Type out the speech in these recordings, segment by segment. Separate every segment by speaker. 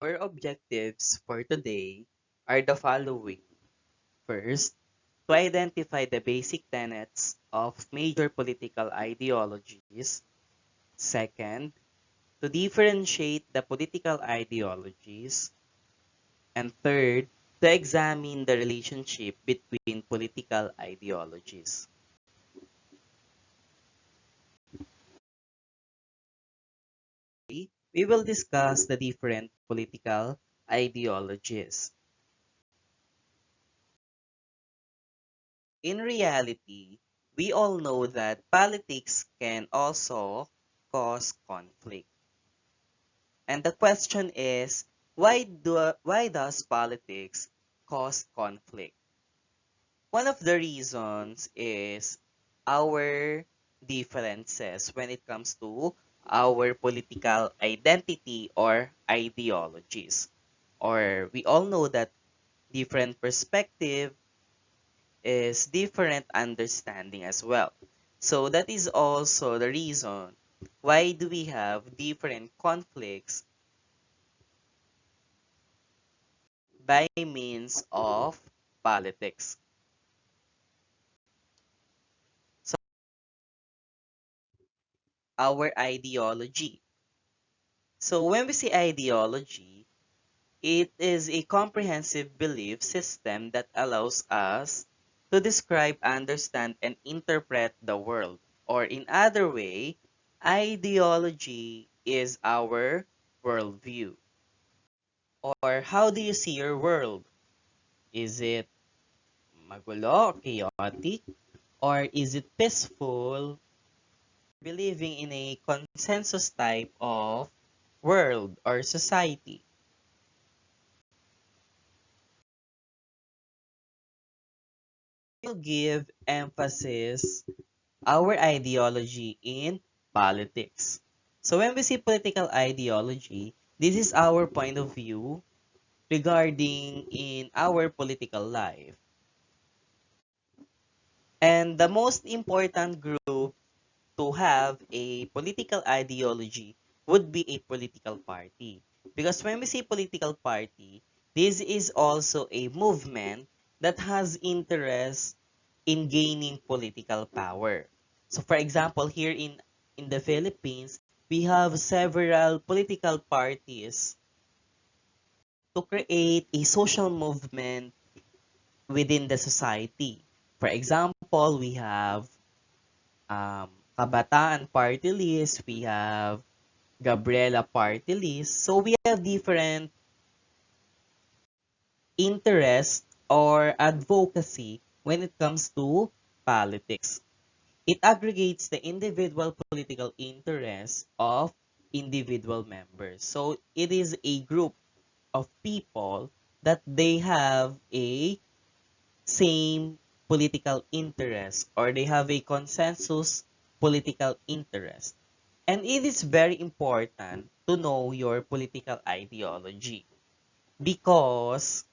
Speaker 1: Our objectives for today are the following. First, to identify the basic tenets of major political ideologies. Second, to differentiate the political ideologies. And third, to examine the relationship between political ideologies. We will discuss the different political ideologies. In reality, we all know that politics can also cause conflict. And the question is, why does politics cause conflict? One of the reasons is our differences when it comes to our political identity or ideologies. Or we all know that different perspective is different understanding as well. So that is also the reason why do we have different conflicts by means of politics. So our ideology. So when we say ideology, it is a comprehensive belief system that allows us to describe, understand, and interpret the world. Or in other way, ideology is our worldview. Or how do you see your world? Is it magulo, chaotic? Or is it peaceful, believing in a consensus type of world or society? We'll give emphasis our ideology in politics. So when we see political ideology, this is our point of view regarding in our political life. And the most important group to have a political ideology would be a political party. Because when we say political party, this is also a movement that has interest in gaining political power. So for example, here in the Philippines, we have several political parties to create a social movement within the society. For example, we have Kabataan Party List, we have Gabriela Party List. So we have different interests or advocacy when it comes to politics. It aggregates the individual political interests of individual members. So it is a group of people that they have a same political interest or they have a consensus political interest. And it is very important to know your political ideology because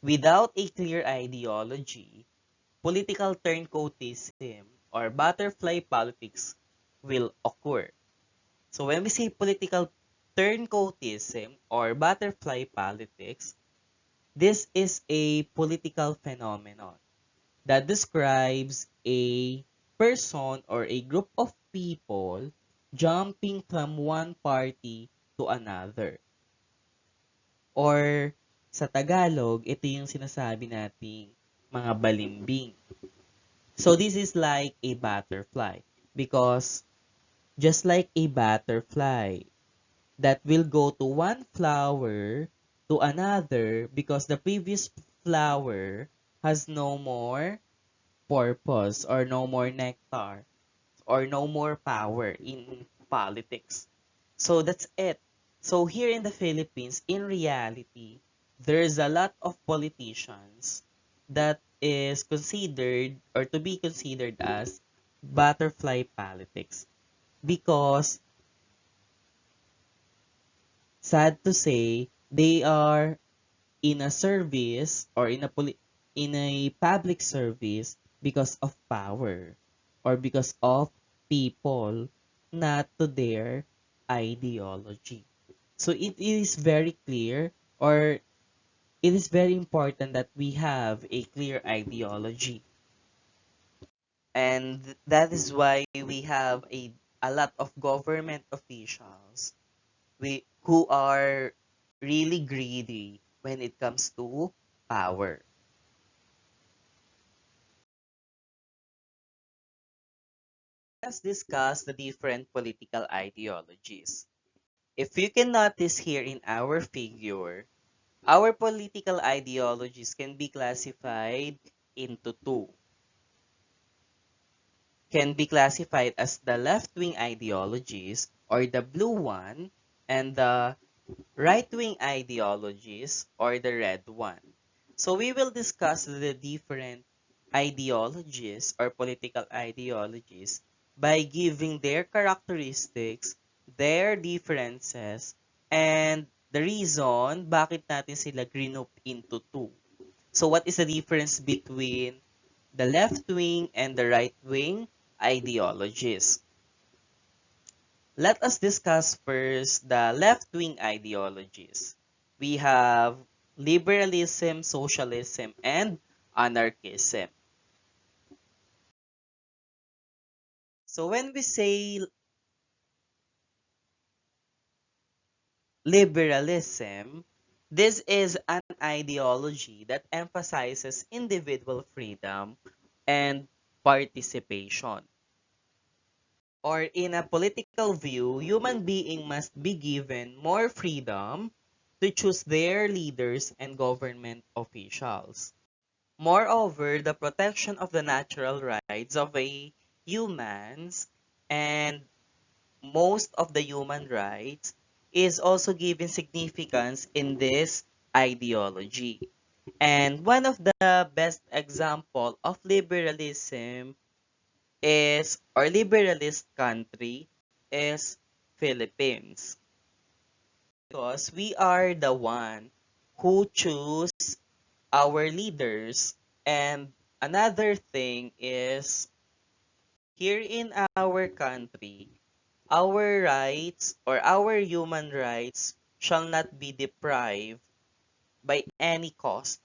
Speaker 1: without a clear ideology, political turncoatism or butterfly politics will occur. So when we say political turncoatism or butterfly politics, this is a political phenomenon that describes a person or a group of people jumping from one party to another. Or sa Tagalog, ito yung sinasabi nating mga balimbing. So this is like a butterfly because just like a butterfly that will go to one flower to another because the previous flower has no more purpose or no more nectar or no more power in politics. So that's it. So here in the Philippines, in reality, there's a lot of politicians that is considered or to be considered as butterfly politics because sad to say they are in a service or in a public service because of power or because of people, not to their ideology. So it is very clear, or it is very important that we have a clear ideology. And that is why we have a lot of government officials who are really greedy when it comes to power. Let's discuss the different political ideologies. If you can notice here in our figure, our political ideologies can be classified into two. Can be classified as the left-wing ideologies, or the blue one, and the right-wing ideologies, or the red one. So we will discuss the different ideologies or political ideologies by giving their characteristics, their differences, and the reason bakit natin sila group into two. So what is the difference between the left wing and the right wing ideologies? Let us discuss first the left-wing ideologies. We have liberalism, socialism, and anarchism. So when we say liberalism, this is an ideology that emphasizes individual freedom and participation. Or in a political view, human being must be given more freedom to choose their leaders and government officials. Moreover, the protection of the natural rights of a humans and most of the human rights is also given significance in this ideology. And one of the best example of liberalism is, or liberalist country is Philippines. Because we are the one who choose our leaders. And another thing is, here in our country, our rights or our human rights shall not be deprived by any cost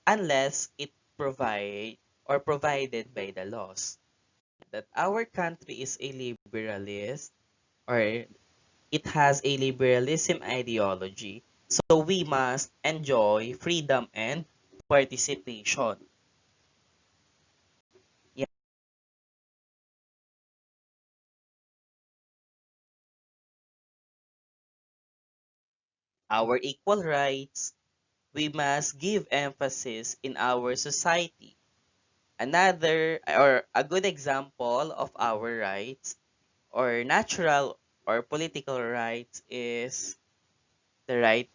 Speaker 1: unless it provided by the laws. That our country is a liberalist, or it has a liberalism ideology, so we must enjoy freedom and participation. Yeah. Our equal rights, we must give emphasis in our society. Another or a good example of our rights or natural or political rights is the right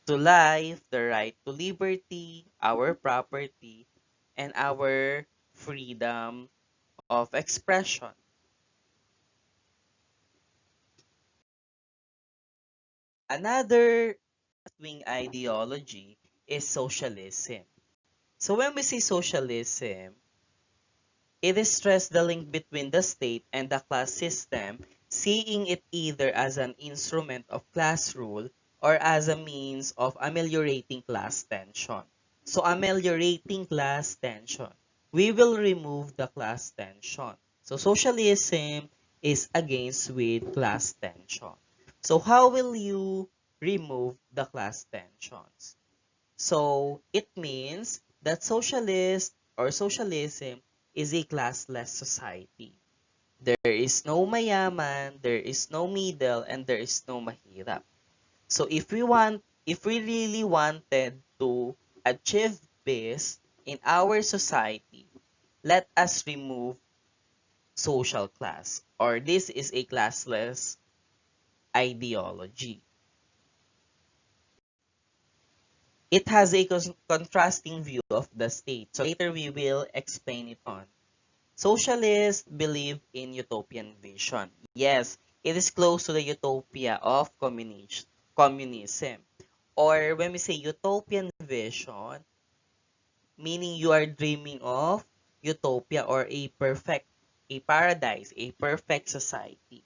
Speaker 1: to life, the right to liberty, our property, and our freedom of expression. Another wing ideology is socialism. So when we say socialism, it is stressed the link between the state and the class system, seeing it either as an instrument of class rule or as a means of ameliorating class tension. So ameliorating class tension. We will remove the class tension. So socialism is against with class tension. So how will you remove the class tensions? So it means that socialist or socialism is a classless society. There is no mayaman, there is no middle, and there is no mahirap. So if we really wanted to achieve this in our society, let us remove social class, or this is a classless ideology. It has a contrasting view of the state. So later we will explain it on. Socialists believe in utopian vision. Yes, it is close to the utopia of communism. Or when we say utopian vision, meaning you are dreaming of utopia or a paradise, a perfect society.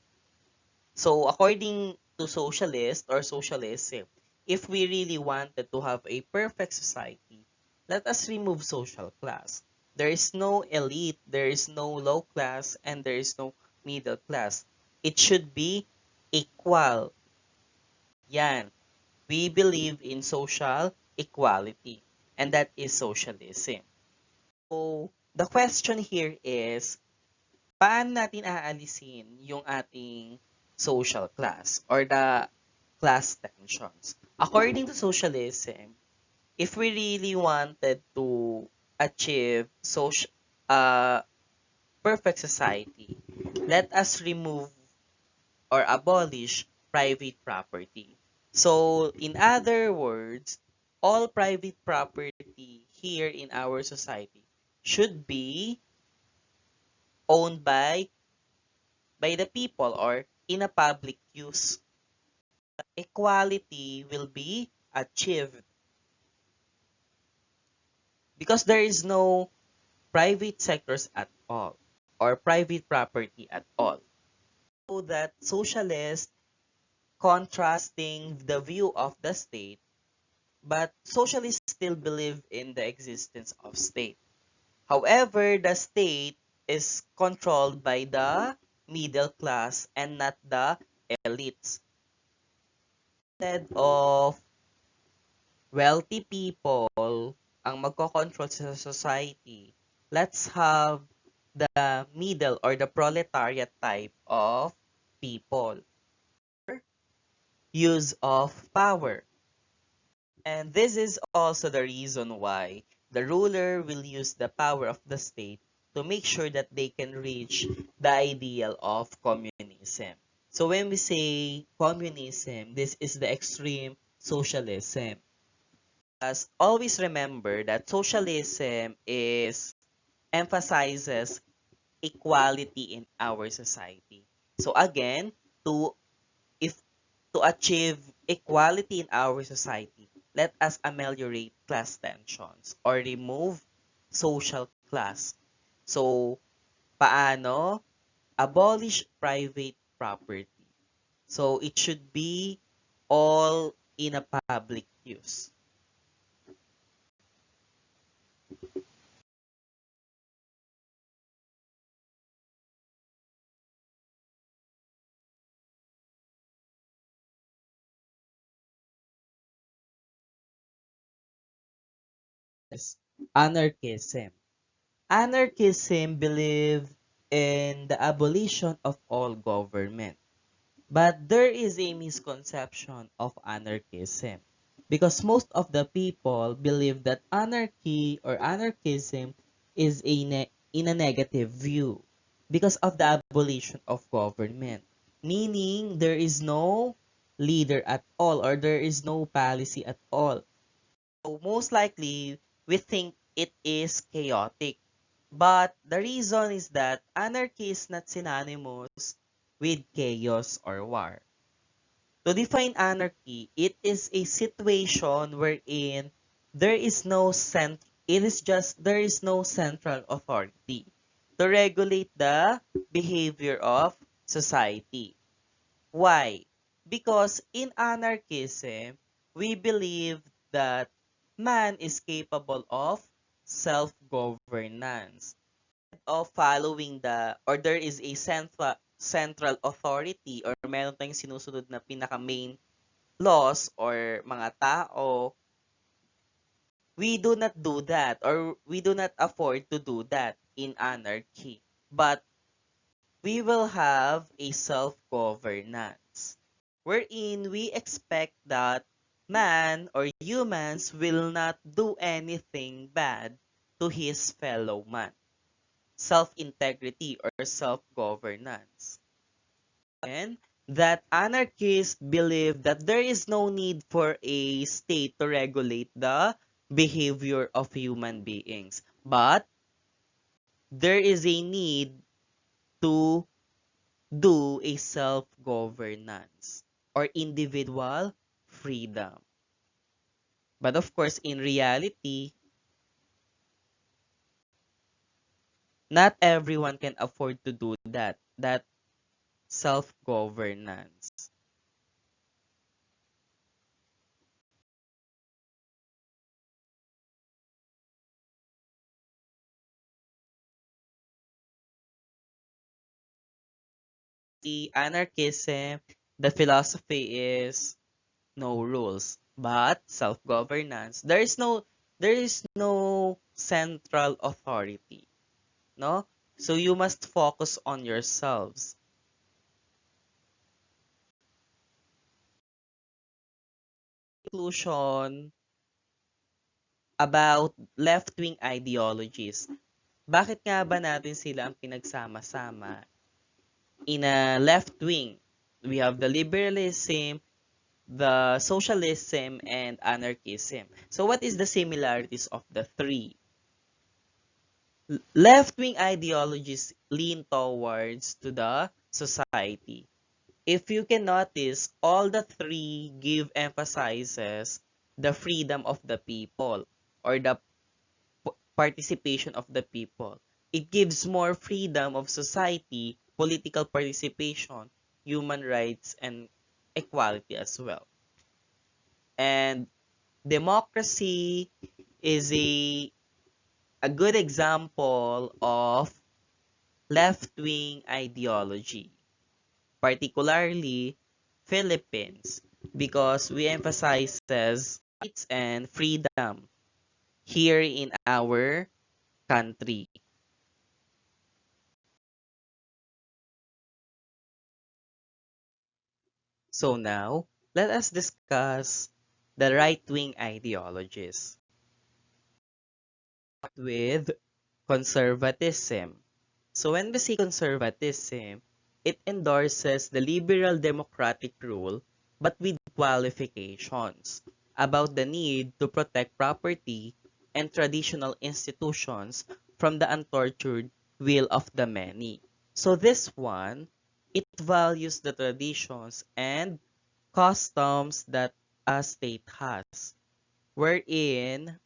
Speaker 1: So according to socialist or socialism. If we really wanted to have a perfect society, let us remove social class. There is no elite, there is no low class, and there is no middle class. It should be equal. Yan. We believe in social equality, and that is socialism. So, the question here is, paano natin aalisin yung ating social class or the class tensions? According to socialism, if we really wanted to achieve social perfect society, let us remove or abolish private property. So, in other words, all private property here in our society should be owned by the people or in a public use. Equality will be achieved because there is no private sectors at all or private property at all. So that socialists contrasting the view of the state, but socialists still believe in the existence of state. However, the state is controlled by the middle class and not the elites. Instead of wealthy people ang magkocontrol sa society, let's have the middle or the proletariat type of people. Use of power. And this is also the reason why the ruler will use the power of the state to make sure that they can reach the ideal of communism. So when we say communism, this is the extreme socialism. As always remember that socialism is emphasizes equality in our society. So again, to if to achieve equality in our society, let us ameliorate class tensions or remove social class. So, paano? Abolish private property. So, it should be all in a public use. Yes. Anarchism. Anarchism believe in the abolition of all government. But there is a misconception of anarchism because most of the people believe that anarchy or anarchism is in a negative view because of the abolition of government, meaning there is no leader at all or there is no policy at all. So most likely, we think it is chaotic. But the reason is that anarchy is not synonymous with chaos or war. To define anarchy, it is a situation wherein there is no there is no central authority to regulate the behavior of society. Why? Because in anarchism, we believe that man is capable of self-governance, of following or there is a central authority or meron tayong sinusunod na pinaka main laws or mga tao. We do not do that or we do not afford to do that in anarchy. But we will have a self-governance wherein we expect that man or humans will not do anything bad to his fellow man. Self-integrity or self-governance. And that anarchists believe that there is no need for a state to regulate the behavior of human beings. But there is a need to do a self-governance or individual freedom. But of course, in reality, not everyone can afford to do that self-governance. the anarchism, the philosophy is no rules, but self-governance. There is no central authority, no? So you must focus on yourselves. Conclusion about left-wing ideologies. Bakit nga ba natin sila ang pinagsama-sama in a left-wing? We have the liberalism, the socialism, and anarchism. So what is the similarities of the three? Left-wing ideologies lean towards to the society. If you can notice, all the three give emphasizes the freedom of the people or the participation of the people. It gives more freedom of society, political participation, human rights, and equality as well. And democracy is a good example of left-wing ideology, particularly Philippines, because we emphasizes rights and freedom here in our country. So now, let us discuss the right-wing ideologies. With conservatism. So when we say conservatism, it endorses the liberal democratic rule but with qualifications about the need to protect property and traditional institutions from the untortured will of the many. So this one, it values the traditions and customs that a state has, wherein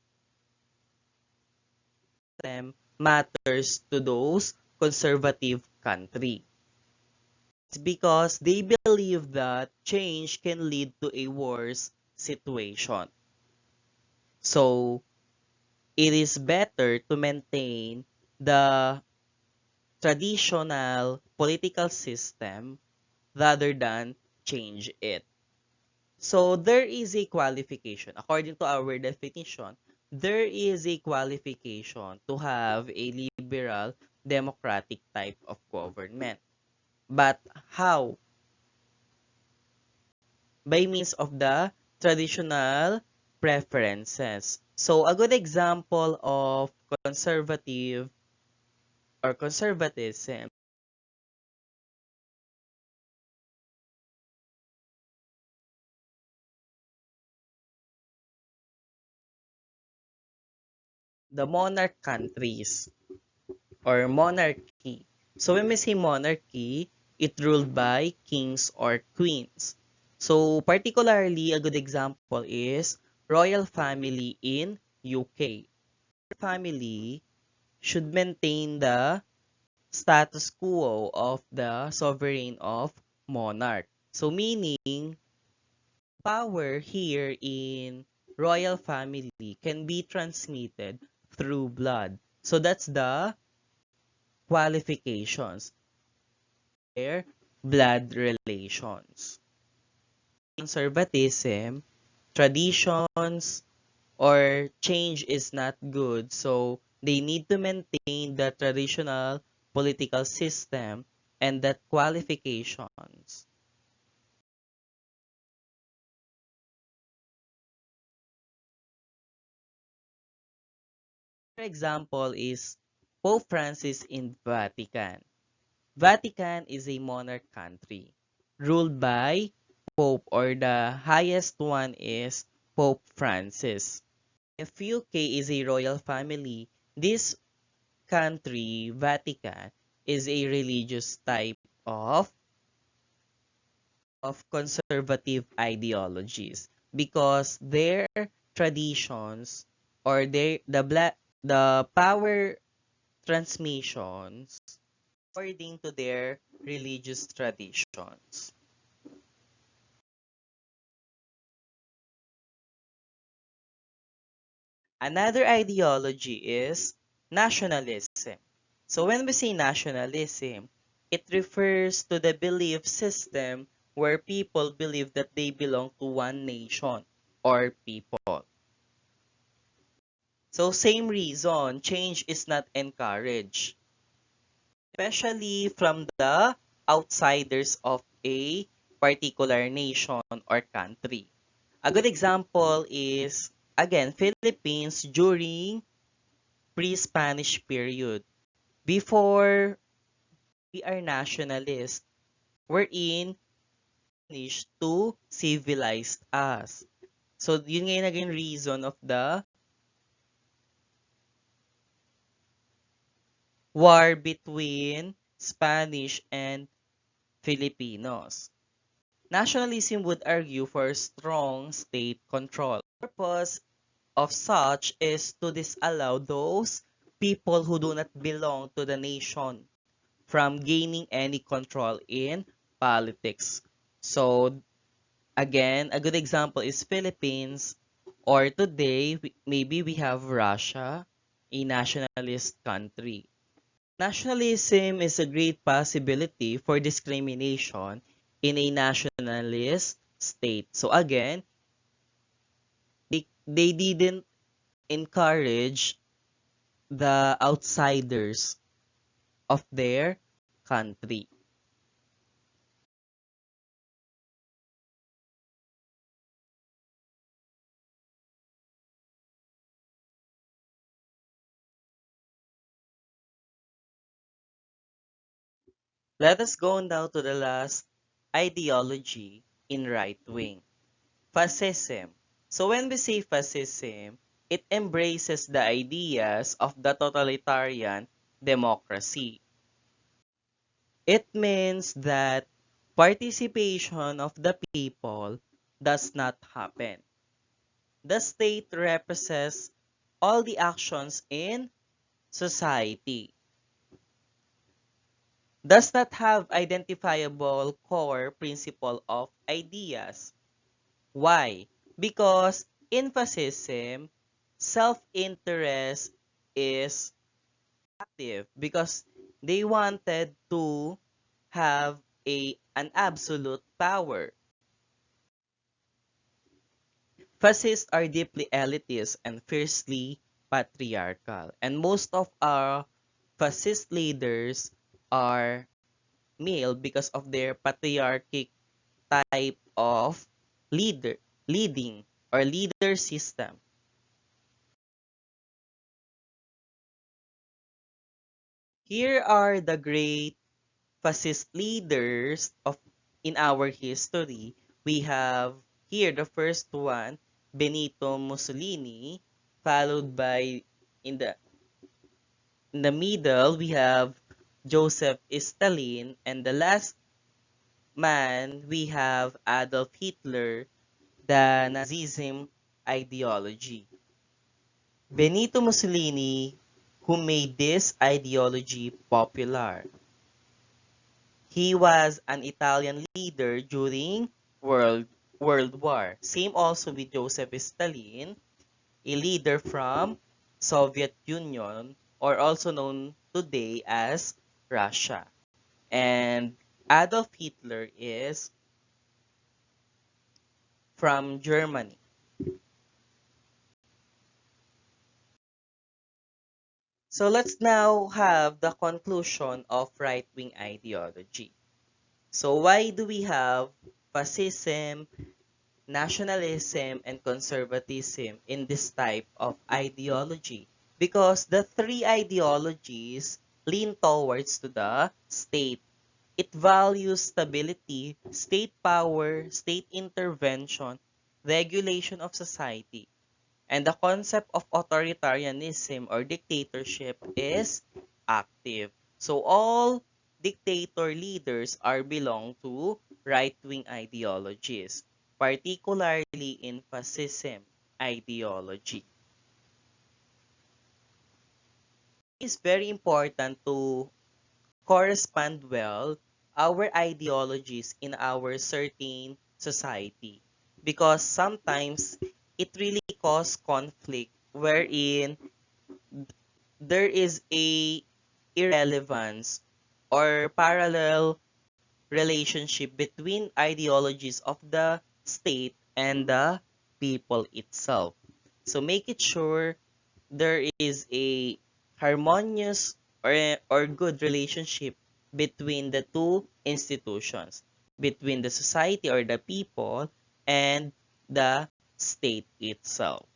Speaker 1: them matters to those conservative country. It's because they believe that change can lead to a worse situation. So it is better to maintain the traditional political system rather than change it. So there is a qualification. According to our definition, there is a qualification to have a liberal democratic type of government. But how? By means of the traditional preferences. So a good example of conservative or conservatism, the monarch countries or monarchy. So when we say monarchy, it ruled by kings or queens. So particularly a good example is royal family in UK. Family should maintain the status quo of the sovereign of monarch. So meaning power here in royal family can be transmitted through blood. So that's the qualifications. Their blood relations. Conservatism, traditions, or change is not good. So they need to maintain the traditional political system and that qualifications. For example is Pope Francis in Vatican. Vatican is a monarch country ruled by Pope or the highest one is Pope Francis. If UK is a royal family, this country, Vatican, is a religious type of conservative ideologies because their traditions or the power transmissions according to their religious traditions. Another ideology is nationalism. So when we say nationalism, It refers to the belief system where people believe that they belong to one nation or people. So same reason, change is not encouraged, especially from the outsiders of a particular nation or country. A good example is, again, Philippines during pre-Spanish period. Before we are nationalists, wherein Spanish to civilize us. So, yun nga yung naging reason of the war between Spanish and Filipinos. Nationalism would argue for strong state control. The purpose of such is to disallow those people who do not belong to the nation from gaining any control in politics. So, again, a good example is Philippines, or today, maybe we have Russia, a nationalist country. Nationalism is a great possibility for discrimination in a nationalist state. So again, they didn't encourage the outsiders of their country. Let us go now to the last ideology in right wing, fascism. So when we say fascism, it embraces the ideas of the totalitarian democracy. It means that participation of the people does not happen. The state represents all the actions in society, does not have identifiable core principle of ideas. Why? Because in fascism, self-interest is active because they wanted to have an absolute power. Fascists are deeply elitist and fiercely patriarchal. And most of our fascist leaders are male because of their patriarchic type of leader, leading or leader system. Here are the great fascist leaders of in our history. We have here the first one, Benito Mussolini, followed by in the in the middle we have Joseph Stalin, and the last man we have Adolf Hitler, the Nazism ideology. Benito Mussolini, who made this ideology popular. He was an Italian leader during World War. Same also with Joseph Stalin, a leader from Soviet Union, or also known today as Russia. And Adolf Hitler is from Germany. So let's now have the conclusion of right-wing ideology. So why do we have fascism, nationalism, and conservatism in this type of ideology? Because the three ideologies lean towards to the state. It values stability, state power, state intervention, regulation of society. And the concept of authoritarianism or dictatorship is active. So all dictator leaders are belong to right-wing ideologies, particularly in fascism ideology. It's very important to correspond well our ideologies in our certain society because sometimes it really cause conflict wherein there is a irrelevance or parallel relationship between ideologies of the state and the people itself. So make it sure there is a harmonious or good relationship between the two institutions, between the society or the people and the state itself.